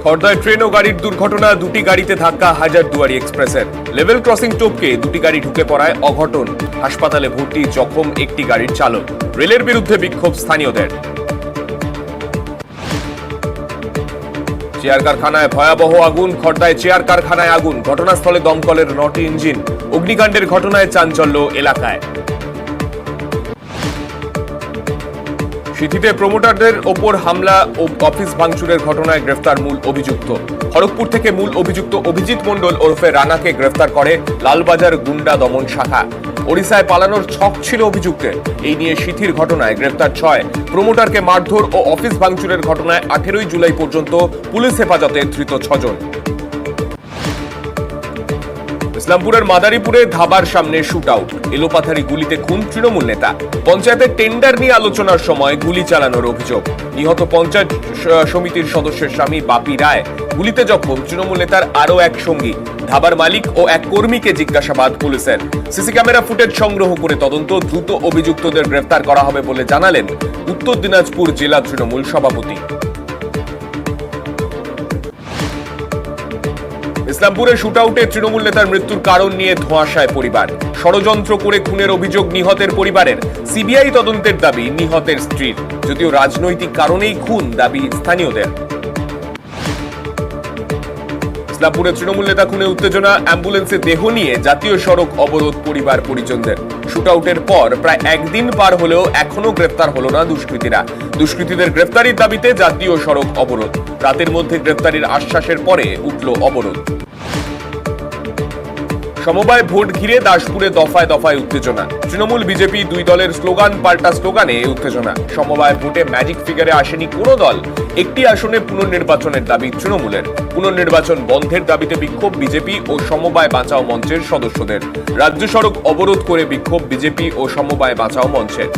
খড়দায় train ও গাড়ির দুর্ঘটনা, দুটি গাড়িতে ধাক্কা হাজারদুয়ারি এক্সপ্রেসের। লেভেল ক্রসিং টপকে দুটি গাড়ি ঢুকে পড়ায় অঘটন, হাসপাতালে ভর্তি জখম একটি গাড়ির চালক। রেলের বিরুদ্ধে বিক্ষোভ স্থানীয়দের। চেয়ার কারখানায় ভয়াবহ আগুন, খড়দায় চেয়ার কারখানায় আগুন, ঘটনাস্থলে দমকলের 9টি ইঞ্জিন। অগ্নিকাণ্ডের ঘটনায় চাঞ্চল্য এলাকায়। সিঁথিতে প্রমোটারদের ওপর হামলা ও অফিস ভাঙচুরের ঘটনায় গ্রেফতার মূল অভিযুক্ত। খড়গপুর থেকে মূল অভিযুক্ত অভিজিৎ মণ্ডল ওরফে রানাকে গ্রেফতার করে লালবাজার গুন্ডা দমন শাখা। ওড়িশায় পালানোর ছক ছিল অভিযুক্তের। এই নিয়ে সিঁথির ঘটনায় গ্রেফতার 6। প্রমোটারকে মারধর ও অফিস ভাঙচুরের ঘটনায় 18 জুলাই পর্যন্ত পুলিশ হেফাজতে ধৃত 6 জন। ইসলামপুরের মাদারীপুরে ধাবার সামনে শুট আউট, এলোপাথারি গুলিতে খুন তৃণমূল নেতা। পঞ্চায়েতের টেন্ডার নিয়ে আলোচনার সময় গুলি চালানোর অভিযোগ। নিহত পঞ্চায়েত সমিতির সদস্যের স্বামী বাপি রায়। গুলিতে জখম তৃণমূল নেতার আরও এক সঙ্গী। ধাবার মালিক ও এক কর্মীকে জিজ্ঞাসাবাদ পুলিশের। সিসি ক্যামেরা ফুটেজ সংগ্রহ করে তদন্ত, দ্রুত অভিযুক্তদের গ্রেফতার করা হবে বলে জানালেন উত্তর দিনাজপুর জেলা তৃণমূল সভাপতি। ইসলামপুরে শুটআউটে তৃণমূল নেতার মৃত্যুর কারণ নিয়ে ধোঁয়াশায় পরিবার। ষড়যন্ত্র করে খুনের অভিযোগ নিহতের পরিবারের। সিবিআই তদন্তের দাবি নিহতের স্ত্রীর। যদিও রাজনৈতিক কারণেই খুন দাবি স্থানীয়দের। ইসলামপুরে তৃণমূল নেতা খুনে উত্তেজনা, অ্যাম্বুলেন্সে দেহ নিয়ে জাতীয় সড়ক অবরোধ পরিবার পরিজনদের। শুটআউটের পর প্রায় একদিন পার হলেও এখনো গ্রেফতার হলো না দুষ্কৃতীরা। দুষ্কৃতীদের গ্রেফতারির দাবিতে জাতীয় সড়ক অবরোধ। রাতের মধ্যে গ্রেফতারির আশ্বাসের পরে উঠল অবরোধ। সমবায় ভোট ঘিরে দাসপুরে দফায় দফায় উত্তেজনা। তৃণমূল বিজেপি দুই দলের স্লোগান পাল্টা স্লোগানে উত্তেজনা। সমবায় ভোটে ম্যাজিক ফিগারে আসেনি কোনো দল। একটি আসনে পুনর্নির্বাচনের দাবি তৃণমূলের। পুনর্নির্বাচন বন্ধের দাবিতে বিক্ষোভ বিজেপি ও সমবায় বাঁচাও মঞ্চের সদস্যদের। রাজ্য সড়ক অবরোধ করে বিক্ষোভ বিজেপি ও সমবায় বাঁচাও মঞ্চের।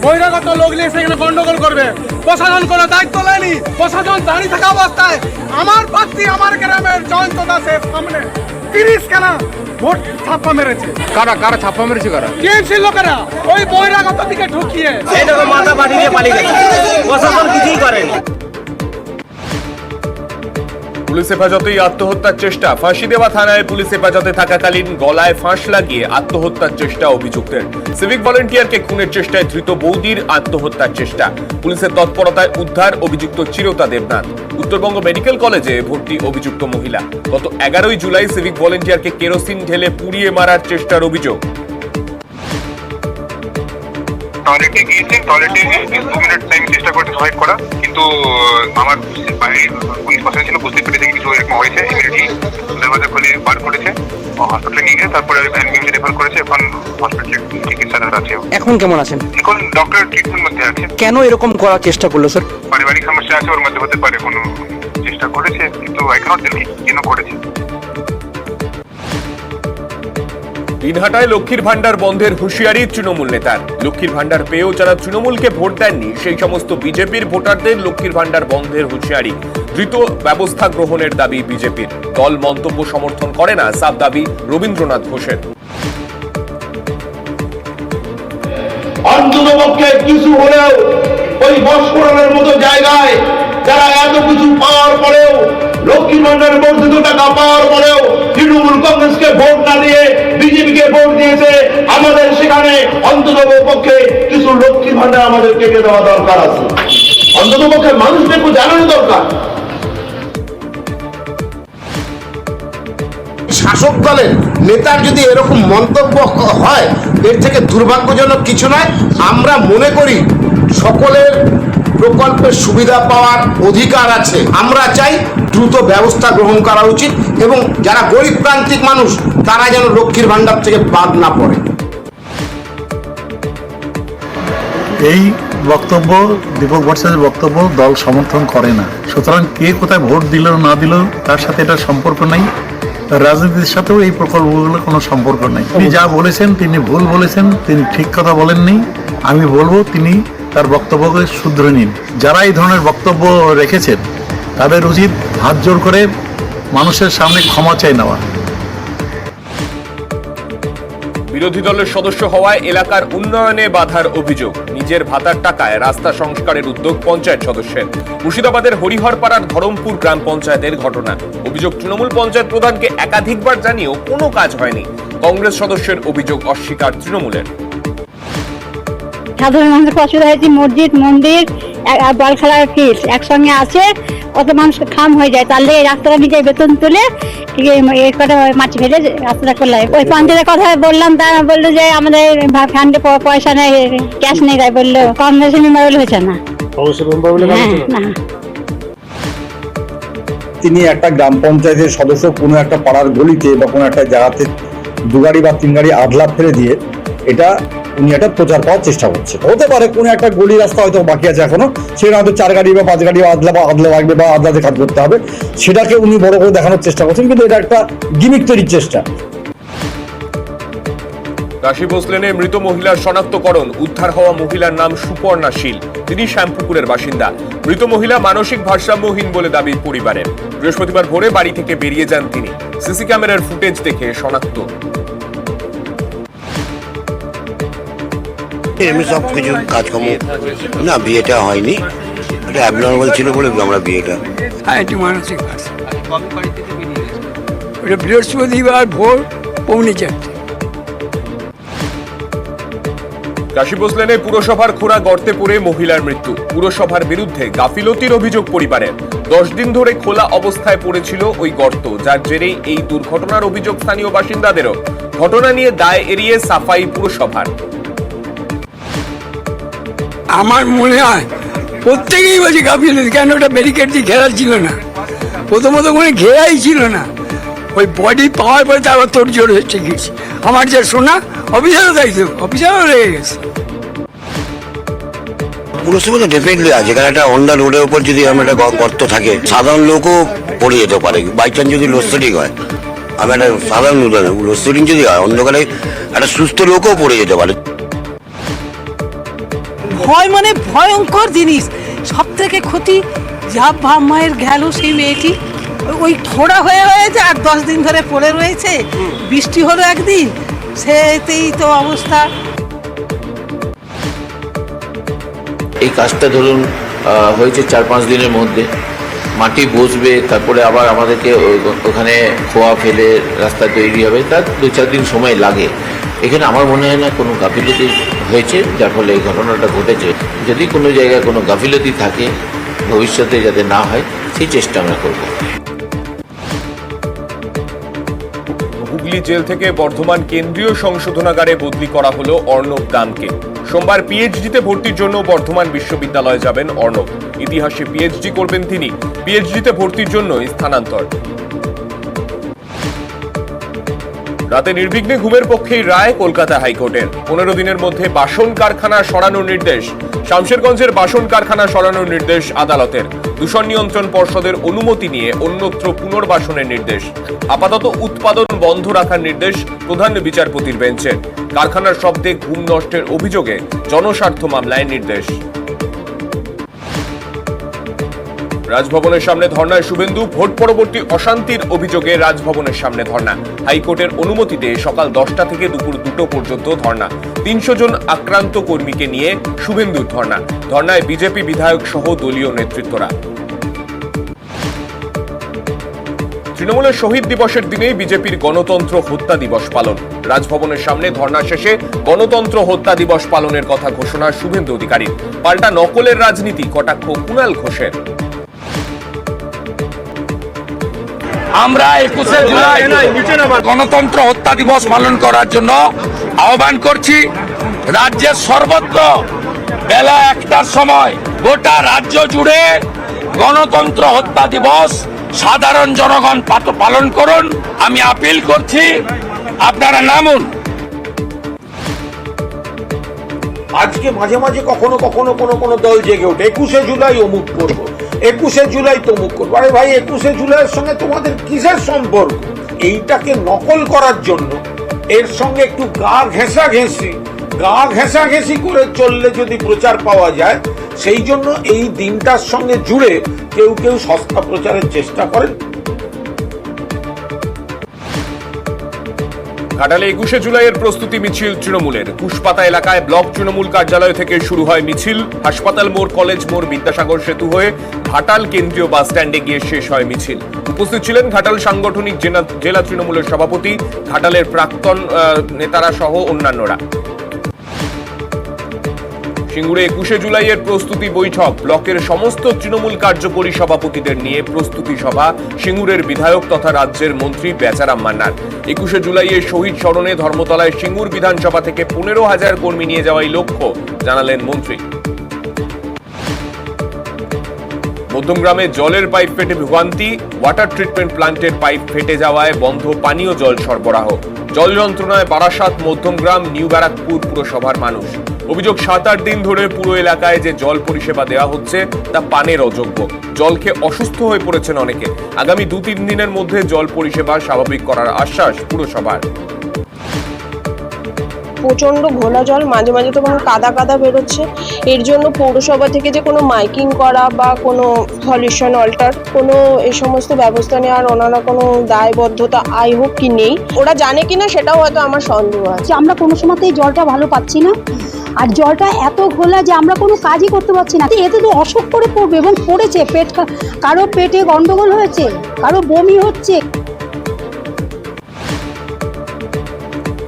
বহিরাগত লোক নিয়ে সেখানে গন্ডগোল করবে, প্রশাসন কোনো দায়িত্ব নেয়নি। প্রশাসন দাঁড়িয়ে থাকা অবস্থায় আমার প্রার্থী আমার গ্রামের জয়ন্ত দাসের সামনে 30 খানা ভোট ছাপ্পা মেরেছে। কারা ছাপ্পা মেরেছে? টিএমসি লোকেরা ওই বহিরাগত দিকে ঢুকিয়ে এইরকম মাথা বাড়ি দিয়ে পালিয়ে গেছে, প্রশাসন কিছুই করেনি। পুলিশ হেফাজতেই আত্মহত্যার চেষ্টা। ফাঁসি দেওয়া থানায় পুলিশ হেফাজতে থাকাকালীন গলায় ফাঁস লাগিয়ে আত্মহত্যার চেষ্টা অভিযুক্তের। সিভিক ভলেন্টিয়ারকে খুনের চেষ্টায় ধৃত বৌদির আত্মহত্যার চেষ্টা। পুলিশের তৎপরতায় উদ্ধার অভিযুক্ত চিরতা দেবনাথ। উত্তরবঙ্গ মেডিকেল কলেজে ভর্তি অভিযুক্ত মহিলা। গত 11 জুলাই সিভিক ভলেন্টিয়ারকে কেরোসিন ঢেলে পুড়িয়ে মারার চেষ্টার অভিযোগ। টয়লেটে গিয়েছি, টয়লেটে 2 মিনিট টাইম চেষ্টা করতে সুইসাইড করা, কিন্তু আমার পুলিশ প্রশাসন ছিল, বুঝতে পেরেছে কিছু এরকম হয়েছে। ইমিডিয়েটলি দরজা খুলে বার করেছে, হসপিটালে নিয়ে গিয়ে তারপরে অ্যাম্বুলেন্সে রেফার করেছে। এখন হসপিটালে চিকিৎসাধীন আছে। এখন কেমন আছেন? এখন ডক্টর ট্রিটমেন্ট মধ্যে আছে। কেন এরকম করার চেষ্টা করলো স্যার? পারিবারিক সমস্যা আছে, ওর মধ্যে হতে পারে কোনো চেষ্টা করেছে, কিন্তু আই ক্যানট টেল কেন করেছে। দিনহাটায় লক্ষ্মীর ভান্ডার বন্ধের হুঁশিয়ারি তৃণমূল নেতার। লক্ষ্মীর ভান্ডার পেয়েও যারা তৃণমূলকে ভোট দেননি সেই সমস্ত বিজেপির ভোটারদের লক্ষ্মীর ভান্ডার বন্ধের হুঁশিয়ারি। দ্রুত ব্যবস্থা গ্রহণের দাবি বিজেপির। দল মন্তব্য সমর্থন করে না, সাফ দাবি রবীন্দ্রনাথ ঘোষের। অন্ততপক্ষে কিছু হলেও ওই বস্ফোরণের মতো জায়গায় যারা এত কিছু পাওয়ার পরেও, লক্ষ্মীর ভান্ডারের বর্ধিত টাকা পাওয়ার পরেও তৃণমূল কংগ্রেসকে ভোট না দিয়ে বিজেপিকে ভোট দিয়েছে, আমাদের সেখানে অন্ততপক্ষে কিছু লক্ষ্মীর ভান্ডার আমাদের কেটে দেওয়া দরকার আছে। অন্ততপক্ষে মানুষদেরকে জানানো দরকার। শাসক দলের নেতার যদি এরকম মন্তব্য হয়, এর থেকে দুর্ভাগ্যজনক কিছু নয়। আমরা মনে করি সকলের প্রকল্পের সুবিধা পাওয়ার অধিকার আছে। আমরা চাই দ্রুত ব্যবস্থা গ্রহণ করা উচিত এবং যারা গরিব প্রান্তিক মানুষ তারা যেন লক্ষ্মীর ভান্ডার থেকে বাদ না পড়ে। এই বক্তব্য, দীপক ভট্টাচার্যের বক্তব্য দল সমর্থন করে না। সুতরাং কে কোথায় ভোট দিল না দিল তার সাথে এটা সম্পর্ক নেই। রাজনীতির সাথেও এই প্রকল্পগুলোর কোনো সম্পর্ক নেই। তিনি যা বলেছেন তিনি ভুল বলেছেন, তিনি ঠিক কথা বলেননি। আমি বলবো তিনি তার বক্তব্যকে শুধরে নিন। যারা এই ধরনের বক্তব্য রেখেছেন তাদের উচিত হাত জোড় করে মানুষের সামনে ক্ষমা চাই নেওয়া। বিরোধী দলের সদস্য হওয়ায় এলাকার উন্নয়নে বাধার অভিযোগ। নিজের ভাতার টাকায় রাস্তা সংস্কারের উদ্যোগ পঞ্চায়েত সদস্যের। মুর্শিদাবাদের হরিহরপাড়ার ধরমপুর গ্রাম পঞ্চায়েতের ঘটনা। অভিযোগ, তৃণমূল পঞ্চায়েত প্রধানকে একাধিকবার জানিয়েও কোনো কাজ হয়নি। কংগ্রেস সদস্যের অভিযোগ অস্বীকার তৃণমূলের। সাধারণ মানুষের অসুবিধা হয়েছে, মসজিদ মন্দির আর বল খেলার ফিল্ড একসঙ্গে আছে, কত মানুষ খাম হয়ে যায়। তাহলে এই রাস্তাটা নিজের বেতন তুলে এই কটা মাটি ফেলে রাস্তাটা করলাম। ওই পঞ্চায়েতের কথা বললাম, তারা বললো যে আমাদের ফান্ডে পয়সা নেই, ক্যাশ নেই, তাই বললো কংগ্রেসের মেম্বার বলে হয়েছে না। না, তিনি একটা গ্রাম পঞ্চায়েতের সদস্য কোনো একটা পাড়ার গলিতে বা কোনো একটা জায়গাতে 2 গাড়ি বা 3 গাড়ি আদলা ফেলে দিয়ে এটা উনি একটা প্রচার পাওয়ার চেষ্টা করছে। হতে পারে কোনো একটা গলি রাস্তা হয়তো বাকি আছে এখনো, সেখানে হয়তো 4 গাড়ি বা 5 গাড়ি আদলা লাগবে বা আদলাতে কাজ করতে হবে, সেটাকে উনি বড় করে দেখানোর চেষ্টা করছেন, কিন্তু এটা একটা গিমিক তৈরির চেষ্টা। কাশী ভোসলেনে মৃত মহিলার শনাক্তকরণ। উদ্ধার হওয়া মহিলার নাম সুপর্ণা শীল। তিনি শ্যামপুকুরের বাসিন্দা। মৃত মহিলা মানসিক ভারসাম্যহীন বলে দাবি পরিবারের। বৃহস্পতিবার ভোরে বাড়ি থেকে বেরিয়ে যান তিনি। সিসি ক্যামেরার ফুটেজ দেখে শনাক্ত। এমনি সব কিছু কাজকর্ম না, বিয়েটা হয়নি, এটা অ্যাবনর্মাল ছিল বলে আমরা বিয়েটা। হ্যাঁ, একটু মানসিক ওটা বৃহস্পতিবার ভোর 3:45। কাশী ভোসলেনে পুরসভার খোঁড়া গর্তে পড়ে মহিলার মৃত্যু। পুরসভার বিরুদ্ধে গাফিলতির অভিযোগ পরিবারের। 10 দিন ধরে খোলা অবস্থায় পড়েছিল ওই গর্ত, যার জেরেই এই দুর্ঘটনার অভিযোগ স্থানীয় বাসিন্দাদেরও। ঘটনা নিয়ে দায় এড়িয়ে সাফাই পুরসভার। আমার মনে হয় প্রত্যেকেই বলছে গাফিলতি, কেন ওটা ব্যারিকেড দিয়ে ঘেরা ছিল না, প্রথমত কোনো ঘেরাই ছিল না। ওই বডি পাওয়ার পরে তারপর তোর জোর হচ্ছে গেছে। আমার যে শোনা অফিসারও দায়িত্ব, অফিসারও লেগে গেছে। পুরসভা তো ডেফিনেটলি আছে, কারণ একটা অন দ্য রোডের উপর যদি আমার একটা গর্ত থাকে, সাধারণ লোকও পড়ে যেতে পারে। বাই চান্স যদি লোডশেডিং হয়, আমি একটা সাধারণ লোডশেডিং যদি হয়, অন্ধকারে একটা সুস্থ লোকও পড়ে যেতে পারে। ভয় মানে ভয়ঙ্কর জিনিস। সব থেকে ক্ষতি যা বাপ মায়ের গেল সেই মেয়েটি, ওই খোঁড়া হয়ে রয়েছে আর 10 দিন ধরে পড়ে রয়েছে। বৃষ্টি হলো একদিন, সেতেই তো অবস্থা। এই কাজটা ধরুন হয়েছে 4-5 দিনের মধ্যে। মাটি বসবে, তারপরে আবার আমাদেরকে ওখানে খোয়া ফেলে রাস্তা তৈরি হবে, তার 2-4 দিন সময় লাগে। এখানে আমার মনে হয় না কোনো গাফিলতি হয়েছে, যার ফলে এই ঘটনাটা ঘটেছে। যদি কোনো জায়গায় কোনো গাফিলতি থাকে, ভবিষ্যতে যাতে না হয় সেই চেষ্টা আমরা করব। হুগলি জেল থেকে বর্ধমান কেন্দ্রীয় সংশোধনাগারে বদলি করা হলো অর্ণব দামকে। সোমবার পিএইচডিতে ভর্তির জন্য বর্ধমান বিশ্ববিদ্যালয়ে যাবেন অর্ণব। ইতিহাসে পিএইচডি করবেন তিনি। পিএইচডিতে ভর্তির জন্য স্থানান্তর। রাতে নির্বিঘ্নে ঘুমের পক্ষেই রায় কলকাতা হাইকোর্টের। 15 দিনের মধ্যে বাসন কারখানা সরানোর নির্দেশ। শামশেরগঞ্জের বাসন কারখানা সরানোর নির্দেশ আদালতের। দূষণ নিয়ন্ত্রণ পর্ষদের অনুমতি নিয়ে অন্যত্র পুনর্বাসনের নির্দেশ। আপাতত উৎপাদন বন্ধ রাখার নির্দেশ প্রধান বিচারপতির বেঞ্চের। কারখানার শব্দে ঘুম নষ্টের অভিযোগে জনস্বার্থ মামলায় নির্দেশ। রাজভবনের সামনে ধর্নায় শুভেন্দু। ভোট পরবর্তী অশান্তির অভিযোগে রাজভবনের সামনে ধর্না। হাইকোর্টের অনুমতিতে সকাল 10টা থেকে দুপুর 2টো পর্যন্ত ধর্না। 300 জন আক্রান্ত কর্মীকে নিয়ে শুভেন্দুর ধর্না। ধর্নায় বিজেপি বিধায়ক সহ দলীয় নেতৃত্বরা। তৃণমূলের শহীদ দিবসের দিনেই বিজেপির গণতন্ত্র হত্যা দিবস পালন। রাজভবনের সামনে ধর্না শেষে গণতন্ত্র হত্যা দিবস পালনের কথা ঘোষণা শুভেন্দু অধিকারীর। পাল্টা নকলের রাজনীতি কটাক্ষ কুণাল ঘোষের। আমরা 21শে জুলাই গণতন্ত্র হত্যা দিবস পালন করার জন্য আহ্বান করছি। রাজ্যের সর্বত্র বেলা 1টার সময় গোটা রাজ্য জুড়ে গণতন্ত্র হত্যা দিবস সাধারণ জনগণ পালন করুন। আমি আপিল করছি, আপনারা নামুন। আজকে মাঝে মাঝে কখনো কখনো কোনো দল জেগে ওঠে 21শে জুলাই অমুক করবো, 21শে জুলাই তমুক করবো। আরে ভাই, 21শে জুলাইয়ের সঙ্গে তোমাদের কিসের সম্পর্ক? এইটাকে নকল করার জন্য এর সঙ্গে একটু গা ঘেঁষাঘেঁষি করে চললে যদি প্রচার পাওয়া যায়, সেই জন্য এই দিনটার সঙ্গে জুড়ে কেউ সস্তা প্রচারের চেষ্টা করেন। ঘাটালে 21শে জুলাইয়ের প্রস্তুতি মিছিল তৃণমূলের। কুশপাতা এলাকায় ব্লক তৃণমূল কার্যালয় থেকে শুরু হয় মিছিল। হাসপাতাল মোড়, কলেজ মোড়, বিদ্যাসাগর সেতু হয়ে ঘাটাল কেন্দ্রীয় বাস স্ট্যান্ডে গিয়ে শেষ হয় মিছিল। উপস্থিত ছিলেন ঘাটাল সাংগঠনিক জেলা তৃণমূলের সভাপতি, ঘাটালের প্রাক্তন নেতারা সহ অন্যান্যরা। সিঙ্গুরে 21শে জুলাইয়ের প্রস্তুতি বৈঠক। ব্লকের সমস্ত তৃণমূল কার্যকরী সভাপতিদের নিয়ে প্রস্তুতি সভা সিঙ্গুরের বিধায়ক তথা রাজ্যের মন্ত্রী বেচারাম মান্নার। 21শে জুলাইয়ের শহীদ স্মরণে ধর্মতলায় সিঙ্গুর বিধানসভা থেকে 15,000 কর্মী নিয়ে যাওয়াই লক্ষ্য, জানালেন মন্ত্রী। মধ্যমগ্রামে জলের পাইপ ফেটে ভোগান্তি। ওয়াটার ট্রিটমেন্ট প্ল্যান্টের পাইপ ফেটে যাওয়ায় বন্ধ পানীয় জল সরবরাহ। জল যন্ত্রণায় বারাসাত, মধ্যমগ্রাম, নিউ ব্যারাকপুর পুরসভার মানুষ। অভিযোগ, 7-8 দিন ধরে পুরো এলাকায় যে জল পরিষেবা দেওয়া হচ্ছে তা পানের অযোগ্য। জল খেয়ে অসুস্থ হয়ে পড়েছেন অনেকে। আগামী 2-3 দিনের মধ্যে জল পরিষেবা স্বাভাবিক করার আশ্বাস পুরসভার। প্রচণ্ড ঘোলা জল, মাঝে মাঝে তো কোনো কাদা কাদা বেরোচ্ছে। এর জন্য পৌরসভা থেকে যে কোনো মাইকিং করা বা কোনো সলিউশন অল্টার কোনো এই সমস্ত ব্যবস্থা নেওয়ার ওনারা কোনো দায়বদ্ধতা আই হোক কি নেই, ওরা জানে কিনা সেটাও হয়তো আমার সন্দেহ আছে। আমরা কোনো সময়তেই জলটা ভালো পাচ্ছি না, আর জলটা এত ঘোলা যে আমরা কোনো কাজই করতে পারছি না। এতে তো অসুখ করে পড়বে এবং পড়েছে। কারো পেটে গন্ডগোল হয়েছে, কারো বমি হচ্ছে।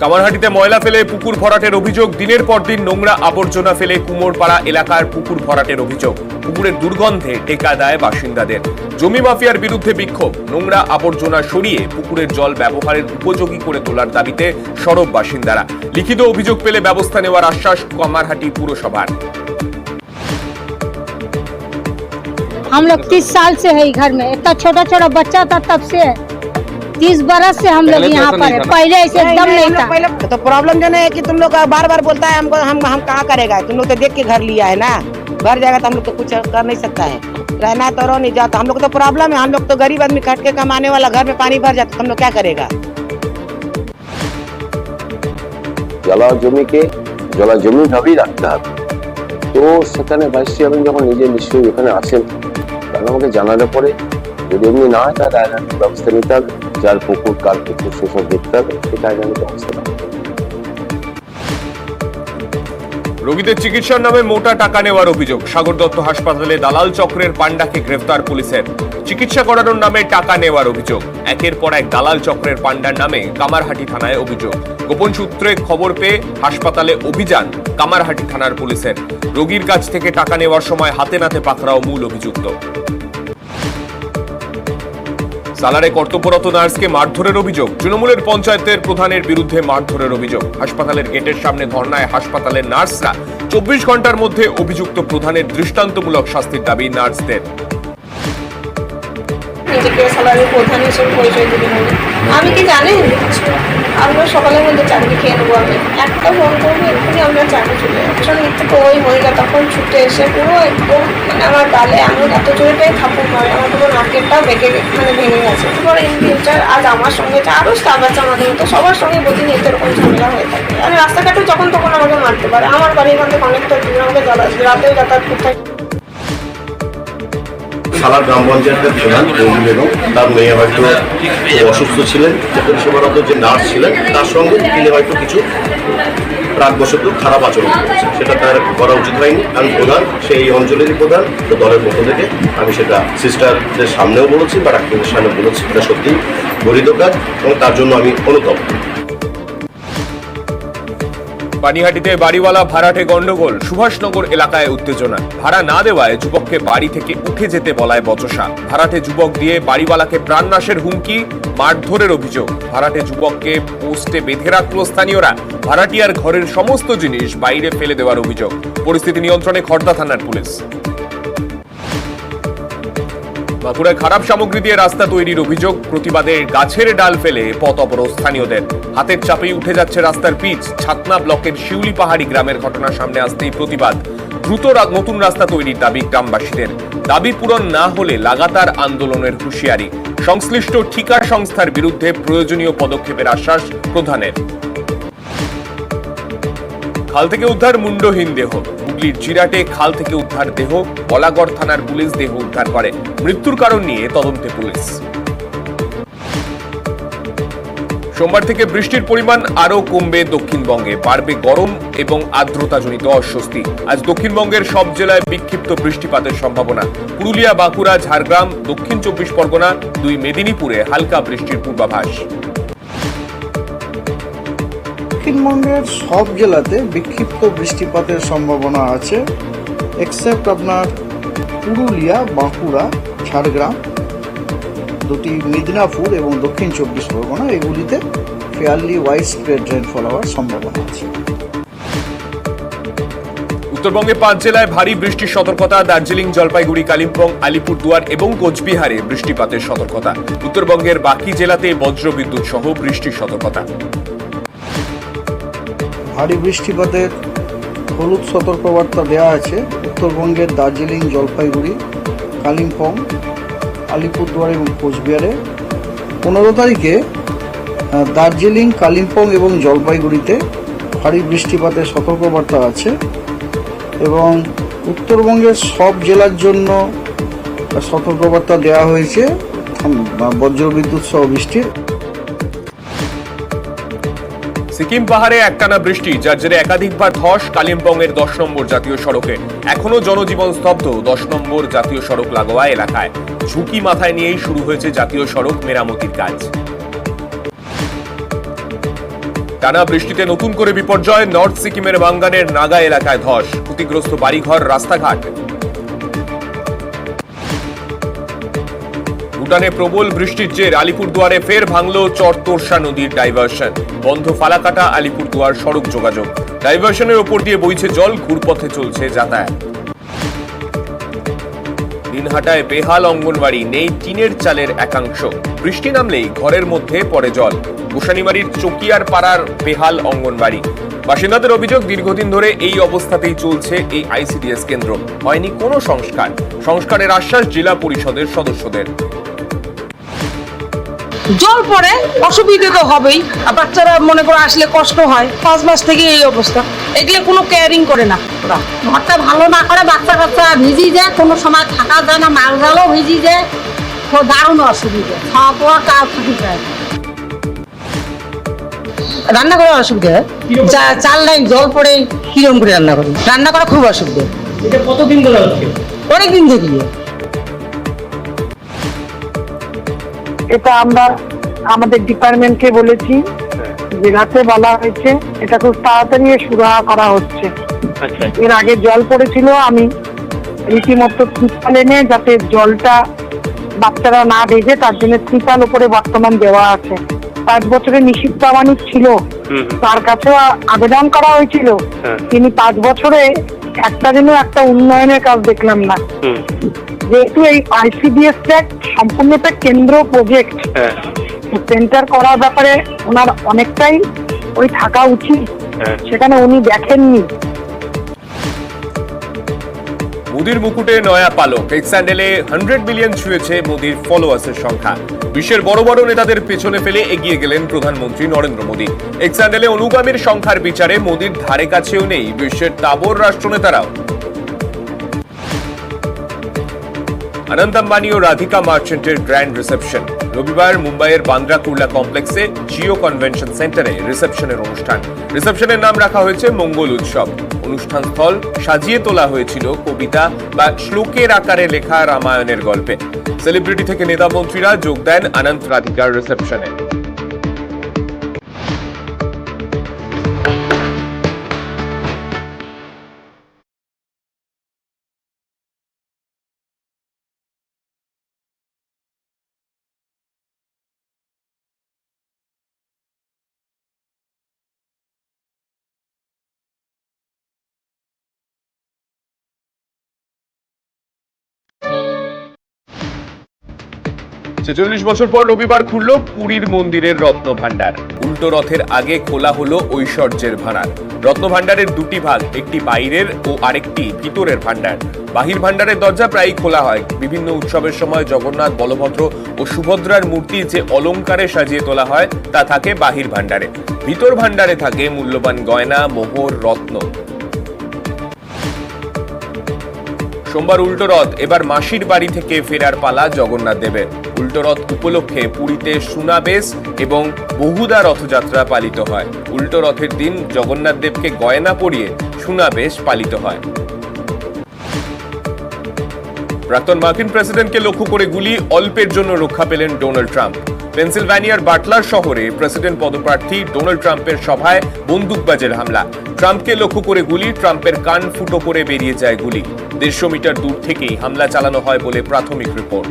কামারহাটিতে ময়লা ফেলে পুকুর ভরাটের অভিযোগ। দিনের পর দিন নোংরা আবর্জনা ফেলে কুমোরপাড়া এলাকার পুকুর ভরাটের অভিযোগ। পুকুরের দুর্গন্ধে টেকা দেয় বাসিন্দাদের। জমি মাফিয়ার বিরুদ্ধে বিক্ষোভ। নোংরা আবর্জনা সরিয়ে পুকুরের জল ব্যবহারের উপযোগী করে তোলার দাবিতে সরব বাসিন্দারা। লিখিত অভিযোগ পেলে ব্যবস্থা নেওয়ার আশ্বাস কামারহাটি পুরসভার। हम लोग 30 साल से है घर में, इतना छोटा छोटा बच्चा था तब से 30 बरस से हम लोग यहाँ पर है। पहले ऐसे एकदम नहीं था। तो प्रॉब्लम जो है कि तुम लोग बार बार बोलता है हमको, हम कहाँ करेगा। तुम लोग तो देख के घर लिया है ना, भर जाएगा तो हम लोग तो कुछ कर नहीं सकता है। रहना तो रहो, नहीं जाता। हम लोग तो प्रॉब्लम है, हम लोग तो गरीब आदमी खट के कमाने वाला, घर में पानी भर जाता, हम लोग क्या करेगा। জলা জমি ভাবেই রাখতে হবে। তো সেখানে ভাইস চেয়ারম্যান যখন নিজে নিশ্চয়ই এখানে আসেন, তাহলে আমাকে জানালে পরে যদি এমনি না হয় তাহলে আইনানুগ ব্যবস্থা নিতে হবে। যার পুকুর, কার পুকুর, সেসব দেখতে হবে, সেটা আইনানুগ ব্যবস্থা নেওয়া হবে। রোগীদের চিকিৎসার নামে মোটা টাকা নেওয়ার অভিযোগ। সাগর দত্ত হাসপাতালে দালাল চক্রের পান্ডাকে গ্রেফতার পুলিশের। চিকিৎসা করানোর নামে টাকা নেওয়ার অভিযোগ। একের পর এক দালাল চক্রের পান্ডার নামে কামারহাটি থানায় অভিযোগ। গোপন সূত্রে খবর পেয়ে হাসপাতালে অভিযান কামারহাটি থানার পুলিশের। রোগীর কাছ থেকে টাকা নেওয়ার সময় হাতে নাতে পাকড়াও মূল অভিযুক্ত। সালারে কর্তব্যরত নার্সকে মারধরের অভিযোগ। তৃণমূলের পঞ্চায়েতের প্রধানের বিরুদ্ধে মারধরের অভিযোগ। হাসপাতালের গেটের সামনে ধর্নায় হাসপাতালের নার্সরা। 24 ঘন্টার মধ্যে অভিযুক্ত প্রধানের দৃষ্টান্তমূলক শাস্তির দাবি নার্সদের। নিজেকে সালারের প্রধান হিসেবে পরিচয় দিতে হবে। আমি কি জানি আমরা সকালের মধ্যে চাকরি খেয়ে নেবো। আমি একটা ফোন করবো, এক্ষুনি আমরা চাকরি চলে যাবো। তো ওই মহিলা তখন ছুটে এসে পুরো একদম মানে আমার গালে এমন এত জোরে থাপুক মারে, আমার পুরো নাকেরটাও ভেঙে গেছে। তারপরে ইন ফিউচার আজ আমার সঙ্গে আরও স্টাফ আছে আমাদের মতো, সবার সঙ্গে প্রতিদিন এরকম ঝামেলা হয়ে থাকে। আমি রাস্তাঘাটে যখন তখন আমাকে মারতে পারে। আমার বাড়ি এখান থেকে অনেকটা দূর, আমাকে রাতেও যাতায়াত করতে হয়। সালার গ্রাম পঞ্চায়েতের প্রধান রবি বেগম, তার মেয়ে হয়তো অসুস্থ ছিলেন, পরিষেবারত যে নার্স ছিলেন তার সঙ্গে তিনি হয়তো কিছু প্রাকবশত খারাপ আচরণ করেছে। সেটা তার করা উচিত হয়নি। আমি প্রধান, সেই অঞ্চলেরই প্রধান, তো দলের পক্ষ থেকে আমি সেটা সিস্টারদের সামনেও বলেছি বা ডাক্তারদের সামনে বলেছি। এটা সত্যিই গরিত কাজ এবং তার জন্য আমি অনুতপ্ত। পানিহাটিতে বাড়িওয়ালা ভাড়াটে গন্ডগোল। সুভাষনগর এলাকায় উত্তেজনা। ভাড়া না দেওয়ায় যুবককে বাড়ি থেকে উঠে যেতে বলায় বচসা। ভাড়াটে যুবক দিয়ে বাড়িওয়ালাকে প্রাণনাশের হুমকি, মারধরের অভিযোগ। ভাড়াটে যুবককে পোস্টে বেঁধে রাখলো স্থানীয়রা। ভাড়াটিয়ার ঘরের সমস্ত জিনিস বাইরে ফেলে দেওয়ার অভিযোগ। পরিস্থিতি নিয়ন্ত্রণে খড়দা থানার পুলিশ। বাঁকুড়ায় খারাপ সামগ্রী দিয়ে রাস্তা তৈরির অভিযোগ। প্রতিবাদে গাছের ডাল ফেলে পথ অবরোধ স্থানীয়দের। হাতের চাপেই উঠে যাচ্ছে রাস্তার পিচ। ছাতনা ব্লকের শিউলি পাহাড়ি গ্রামের ঘটনা সামনে আসতেই প্রতিবাদ। দ্রুত নতুন রাস্তা তৈরির দাবি গ্রামবাসীদের। দাবি পূরণ না হলে লাগাতার আন্দোলনের হুঁশিয়ারি। সংশ্লিষ্ট ঠিকা সংস্থার বিরুদ্ধে প্রয়োজনীয় পদক্ষেপের আশ্বাস প্রধানের। খাল থেকে উদ্ধার মুন্ডহীন দেহ। হুগলির জিরাটে খাল থেকে উদ্ধার দেহ। বলাগড় থানার পুলিশ দেহ উদ্ধার করে। মৃত্যুর কারণ নিয়ে তদন্তে পুলিশ। সোমবার থেকে বৃষ্টির পরিমাণ আরও কমবে দক্ষিণবঙ্গে, বাড়বে গরম এবং আর্দ্রতাজনিত অস্বস্তি। আজ দক্ষিণবঙ্গের সব জেলায় বিক্ষিপ্ত বৃষ্টিপাতের সম্ভাবনা। পুরুলিয়া, বাঁকুড়া, ঝাড়গ্রাম, দক্ষিণ 24 পরগনা, 2 মেদিনীপুরে হালকা বৃষ্টির পূর্বাভাস। দক্ষিণবঙ্গের সব জেলাতে বিক্ষিপ্ত বৃষ্টিপাতের সম্ভাবনা আছে, এক্সেপ্ট আপনার পুরুলিয়া, বাঁকুড়া, ঝাড়গ্রাম, 2টি মেদিনীপুর এবং দক্ষিণ 24 পরগনা, এগুলিতে ফেয়ারলি ওয়াইড স্প্রেড রেনফল হওয়ার সম্ভাবনা আছে। উত্তরবঙ্গে 5 জেলায় ভারী বৃষ্টির সতর্কতা। দার্জিলিং, জলপাইগুড়ি, কালিম্পং, আলিপুরদুয়ার এবং কোচবিহারে বৃষ্টিপাতের সতর্কতা। উত্তরবঙ্গের বাকি জেলাতে বজ্রবিদ্যুৎ সহ বৃষ্টির সতর্কতা। ভারী বৃষ্টিপাতের হলুদ সতর্কবার্তা দেওয়া আছে উত্তরবঙ্গের দার্জিলিং, জলপাইগুড়ি, কালিম্পং, আলিপুরদুয়ার এবং কোচবিহারে। 15 তারিখে দার্জিলিং, কালিম্পং এবং জলপাইগুড়িতে ভারী বৃষ্টিপাতের সতর্কবার্তা আছে এবং উত্তরবঙ্গের সব জেলার জন্য সতর্কবার্তা দেওয়া হয়েছে বজ্রবিদ্যুৎ সহ বৃষ্টির। সিকিম পাহাড়ে একটানা বৃষ্টি, যার জেরে একাধিকবার ধস কালিম্পংয়ের 10 নম্বর জাতীয় সড়কে। এখনো জনজীবন স্তব্ধ 10 নম্বর জাতীয় সড়ক লাগোয়া এলাকায়। ঝুঁকি মাথায় নিয়েই শুরু হয়েছে জাতীয় সড়ক মেরামতির কাজ। টানা বৃষ্টিতে নতুন করে বিপর্যয়, নর্থ সিকিমের বাঙ্গানের নাগা এলাকায় ধস, ক্ষতিগ্রস্ত বাড়িঘর, রাস্তাঘাট। ভুটানে প্রবল বৃষ্টির জের আলিপুরদুয়ারে ফের ভাঙল চরতোরসা নদীর ডাইভার্সন। বন্ধ ফালাকাটা আলিপুরদুয়ার সড়ক যোগাযোগ। ডাইভার্সনের ওপর দিয়ে বইছে জল, ঘুরপথে চলছে যাতায়াত। দিনহাটায় বেহাল অঙ্গনবাড়ি, নেই টিনের চালের একাংশ। বৃষ্টি নামলেই ঘরের মধ্যে পড়ে জল। গোসানিমারির চকিয়ার পাড়ার বেহাল অঙ্গনবাড়ি। বাসিন্দাদের অভিযোগ, দীর্ঘদিন ধরে এই অবস্থাতেই চলছে এই আইসিডিএস কেন্দ্র। হয়নি কোনো সংস্কার। সংস্কারের আশ্বাস জেলা পরিষদের সদস্যদের। জল পড়ে অসুবিধে তো হবেই, আর বাচ্চারা মনে করে আসলে কষ্ট হয়। 5 মাস থেকে এই অবস্থা, এগুলো কোনো কেয়ারিং করে না ওরা। ঘরটা ভালো না করে বাচ্চা কাচ্চা ভিজি যায়, কোনো সময় থাকা যায় না, মাল জালও ভিজি যায়, খুব দারুণ অসুবিধা। খাওয়া পাওয়া কাজ ছুটি যায়, রান্না করার অসুবিধা। চাল নাই, জল পড়ে কিরম করে রান্না করি, রান্না করা খুব অসুবিধা। এটা কতদিন ধরে হচ্ছে? অনেকদিন থেকে। এটা আমরা আমাদের ডিপার্টমেন্টকে বলেছি, যে রাতে বলা হয়েছে এটা খুব তাড়াতাড়ি সুরাহা করা হচ্ছে। এর আগে জল পড়েছিল, আমি রীতিমতো ত্রিপাল এনে যাতে জলটা বাচ্চারা না ভেজে তার জন্য ত্রিপাল উপরে বর্তমান দেওয়া আছে। 5 বছরে নিষিদ্ধ আমানত ছিল, তার কাছেও আবেদন করা হয়েছিল। তিনি 5 বছরে একটা উন্নয়নের কাজ দেখলাম না। যেহেতু এই আইসিডিএস সম্পূর্ণ একটা কেন্দ্র প্রজেক্ট, সেন্টার করার ব্যাপারে ওনার অনেকটাই থাকা উচিত, সেখানে উনি দেখেননি। মোদির মুকুটে নয়া পালক। এক্স হ্যান্ডেলে 100 মিলিয়ন ছুঁয়েছে মোদির ফলোয়ার্সের সংখ্যা। বিশ্বের বড় বড় নেতাদের পেছনে ফেলে এগিয়ে গেলেন প্রধানমন্ত্রী নরেন্দ্র মোদী। এক্স হ্যান্ডেলে অনুগামীর সংখ্যার বিচারে মোদির ধারে কাছেও নেই বিশ্বের তাবর রাষ্ট্রনেতারাও। অনন্ত আম্বানি ও রাধিকা মার্চেন্টের গ্র্যান্ড রিসেপশন। রবিবার মুম্বাইয়ের বান্দ্রা কুর্লা কমপ্লেক্সে জিও কনভেনশন সেন্টারে রিসেপশনের অনুষ্ঠান। রিসেপশনের নাম রাখা হয়েছে মঙ্গল উৎসব। অনুষ্ঠান স্থল সাজিয়ে তোলা হয়েছিল কবিতা বা শ্লোকের আকারে লেখা রামায়ণের গল্পে। সেলিব্রিটি থেকে নেতা মন্ত্রীরা যোগ দেন অনন্ত রাধিকার রিসেপশনে। ছেচল্লিশ বছর পর রবিবার খুলল পুরীর মন্দিরের রত্ন ভাণ্ডার। উল্টো রথের আগে খোলা হলো ঐশ্বর্যের ভাণ্ডার। রত্ন ভাণ্ডারের 2টি ভাগ, একটি বাইরের ও আরেকটি ভিতরের ভাণ্ডার। বাহির ভাণ্ডারের দরজা প্রায়ই খোলা হয়। বিভিন্ন উৎসবের সময় জগন্নাথ, বলভদ্র ও সুভদ্রার মূর্তি যে অলংকারে সাজিয়ে তোলা হয় তা থাকে বাহির ভাণ্ডারে। ভিতর ভাণ্ডারে থাকে মূল্যবান গয়না, মোহর, রত্ন। সোমবার উল্টো রথ, এবার মাসির বাড়ি থেকে ফেরার পালা জগন্নাথ দেবের। উল্টো রথ উপলক্ষে পুরীতে সুনাবেশ এবং বহুদা রথযাত্রা পালিত হয়। উল্টো রথের দিন জগন্নাথ দেবকে গয়না পরিয়ে সুনাবেশ পালিত হয়। প্রাক্তন মার্কিন প্রেসিডেন্টকে লক্ষ্য করে গুলি, অল্পের জন্য রক্ষা পেলেন ডোনাল্ড ট্রাম্প। পেনসিলভানিয়ার বাটলার শহরে প্রেসিডেন্ট পদপ্রার্থী ডোনাল্ড ট্রাম্পের সভায় বন্দুকবাজের হামলা। ট্রাম্পকে লক্ষ্য করে গুলি, ট্রাম্পের কান ফুটো করে বেরিয়ে যায় গুলি। 150 মিটার দূর থেকেই হামলা চালানো হয় বলে প্রাথমিক রিপোর্ট।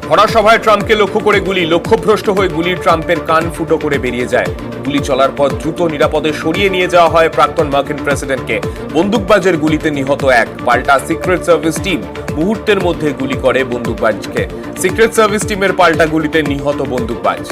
ভরা সভায় ট্রাম্পকে লক্ষ্য করে গুলি, লক্ষ্যভ্রষ্ট হয়ে গুলি, ট্রাম্পের কান ফুটো করে বেরিয়ে যায়। গুলি চলার পর দ্রুত নিরাপদে সরিয়ে নিয়ে যাওয়া হয় প্রাক্তন মার্কিন প্রেসিডেন্টকে। বন্দুকবাজের গুলিতে নিহত এক, পাল্টা সিক্রেট সার্ভিস টিম মুহূর্তের মধ্যে গুলি করে বন্দুকবাজকে। সিক্রেট সার্ভিস টিমের পাল্টা গুলিতে নিহত বন্দুকবাজ।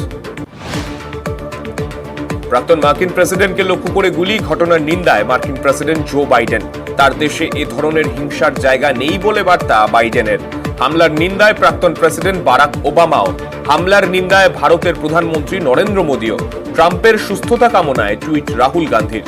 প্রাক্তন মার্কিন প্রেসিডেন্টকে লক্ষ্য করে গুলি, ঘটনার নিন্দায় মার্কিন প্রেসিডেন্ট জো বাইডেন। তার দেশে এ ধরনের হিংসার জায়গা নেই বলে বার্তা বাইডেনের। হামলার নিন্দায় প্রাক্তন প্রেসিডেন্ট বারাক ওবামাও। হামলার নিন্দায় ভারতের প্রধানমন্ত্রী নরেন্দ্র মোদীও। ট্রাম্পের সুস্থতা কামনায় টুইট রাহুল গান্ধীর।